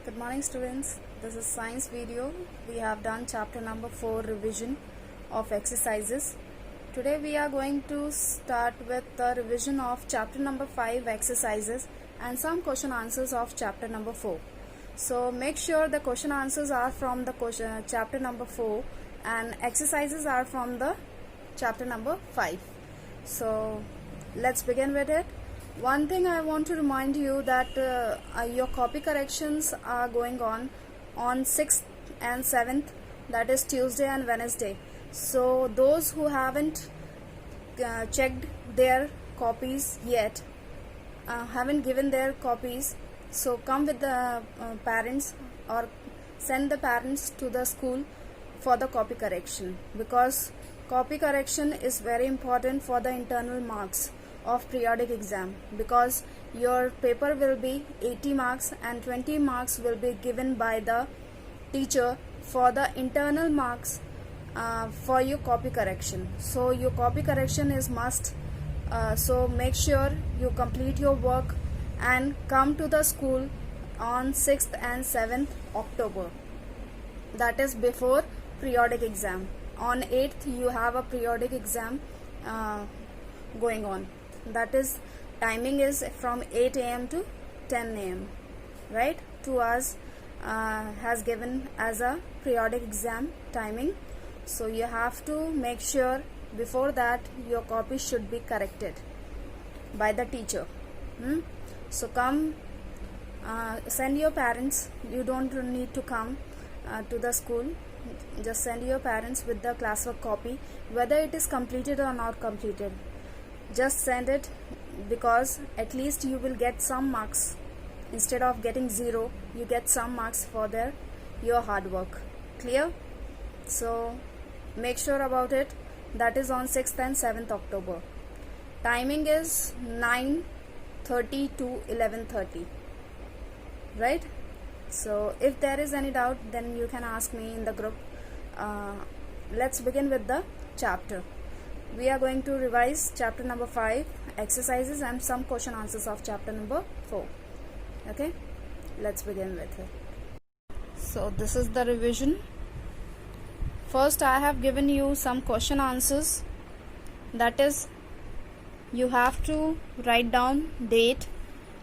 Good morning students, this is science video. We have done chapter number 4 revision of exercises. Today we are going to start with the revision of chapter number 5 exercises and some question answers of chapter number 4. So make sure the question answers are from the chapter number 4 and exercises are from the chapter number 5. So let's begin with it. One thing I want to remind you that your copy corrections are going on 6th and 7th, that is Tuesday and Wednesday. So those who haven't checked their copies yet, haven't given their copies, so come with the parents or send the parents to the school for the copy correction, because copy correction is very important for the internal marks of periodic exam, because your paper will be 80 marks and 20 marks will be given by the teacher for the internal marks for your copy correction. So your copy correction is must, so make sure you complete your work and come to the school on 6th and 7th October, that is before periodic exam. On 8th you have a periodic exam going on, that is timing is from 8 a.m. to 10 a.m. right? 2 hours has given as a periodic exam timing, so you have to make sure before that your copy should be corrected by the teacher. So come, send your parents. You don't need to come to the school, just send your parents with the classwork copy, whether it is completed or not completed. Just send it, because at least you will get some marks. Instead of getting 0, you get some marks for your hard work. Clear? So make sure about it. That is on 6th and 7th October. Timing is 9:30 to 11:30, right? So if there is any doubt, then you can ask me in the group. Let's begin with the chapter. We are going to revise chapter number 5 exercises and some question answers of chapter number 4. Okay, let's begin with it. So this is the revision. First I have given you some question answers, that is you have to write down date,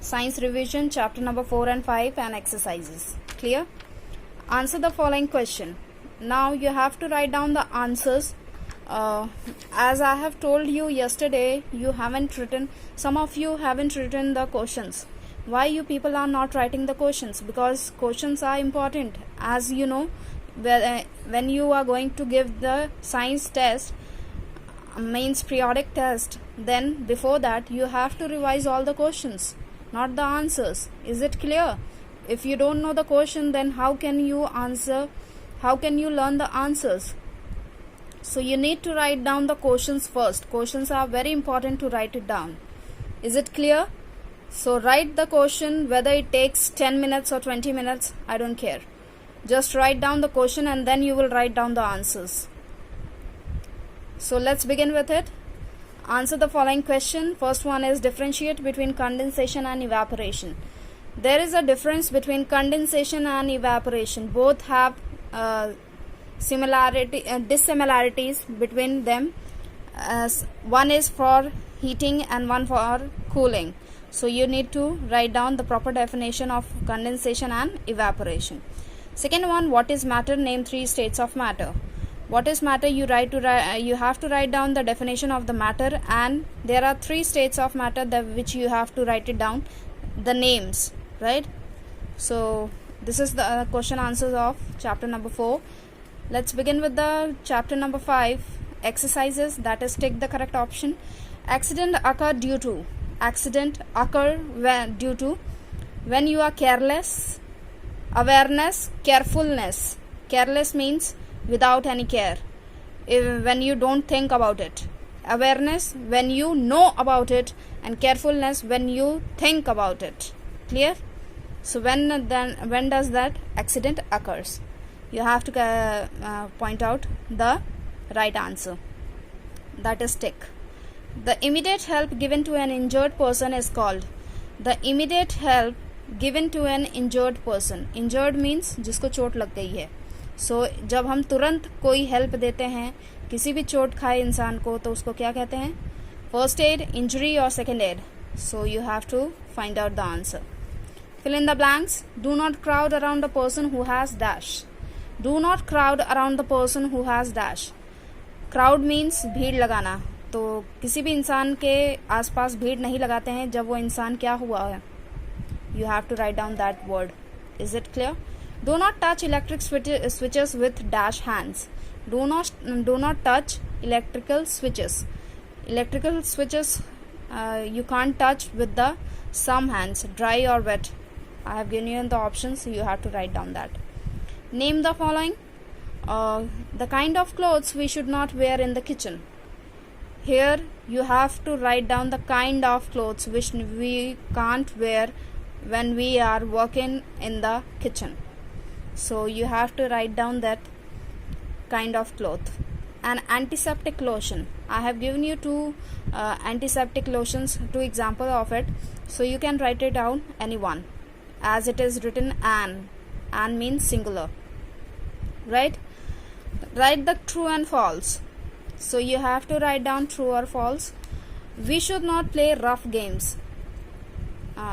science revision chapter number 4 and 5 and exercises. Clear? Answer the following question. Now you have to write down the answers. As I have told you yesterday, you haven't written, some of you haven't written the questions. Why you people are not writing the questions? Because questions are important. As you know, when you are going to give the science test, means periodic test, then before that you have to revise all the questions, not the answers. Is it clear? If you don't know the question, then how can you answer? How can you learn the answers? So you need to write down the questions first. Questions are very important to write it down. Is it clear? So write the question, whether it takes 10 minutes or 20 minutes, I don't care. Just write down the question and then you will write down the answers. So let's begin with it. Answer the following question. First one is differentiate between condensation and evaporation. There is a difference between condensation and evaporation. Both have dissimilarities between them. One is for heating and one for cooling. So you need to write down the proper definition of condensation and evaporation. Second one, what is matter? Name 3 states of matter. What is matter? You have to write down the definition of the matter, and there are 3 states of matter which you have to write it down, the names, right? So this is the question answers of chapter number 4. Let's begin with the chapter number 5 exercises, that is take the correct option. Accident occur due to. Accident occur due to when you are careless, awareness, carefulness. Careless means without any care, when you don't think about it. Awareness when you know about it, and carefulness when you think about it. Clear? So when does that accident occurs? You have to point out the right answer, that is tick. The immediate help given to an injured person is called. The immediate help given to an injured person. Injured means जिसको चोट लग गई है. सो जब हम तुरंत कोई help देते हैं किसी भी चोट खाए इंसान को तो उसको क्या कहते हैं? फर्स्ट एड, इंजरी और second aid. So you have to find out the answer. Fill in the blanks. Do not crowd around the person who has dash. Do not crowd around the person who has dash. Crowd means भीड़ लगाना. तो किसी भी इंसान के आसपास भीड़ नहीं लगाते हैं जब वो इंसान क्या हुआ है. You have to write down that word. Is it clear? Do not touch electric switches with dash hands. Do not touch electrical switches. Electrical switches you can't touch with the some hands, dry or wet. I have given you the options, so you have to write down that. Name the following. The kind of clothes we should not wear in the kitchen. Here you have to write down the kind of clothes which we can't wear when we are working in the kitchen. So you have to write down that kind of cloth. An antiseptic lotion. I have given you two antiseptic lotions, two example of it. So you can write it down any one. As it is written an means singular, right? Write the true and false. So you have to write down true or false. We should not play rough games.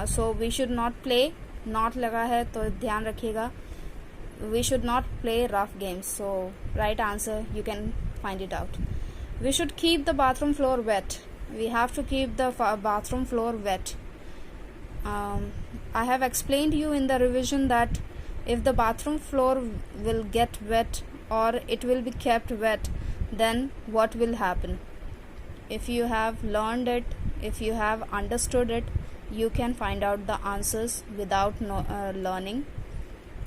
So we should not play, not लगा है तो ध्यान रखिएगा. We should not play rough games. So right answer you can find it out. We should keep the bathroom floor wet. We have to keep the bathroom floor wet. I have explained you in the revision that if the bathroom floor will get wet or it will be kept wet, then what will happen? If you have learned it, if you have understood it, you can find out the answers without learning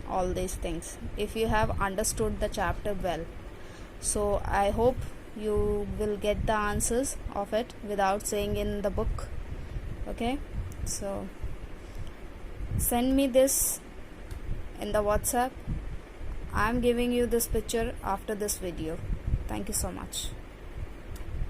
all these things, if you have understood the chapter well. So I hope you will get the answers of it without saying in the book. Okay, so send me this in the WhatsApp. I am giving you this picture after this video. Thank you so much.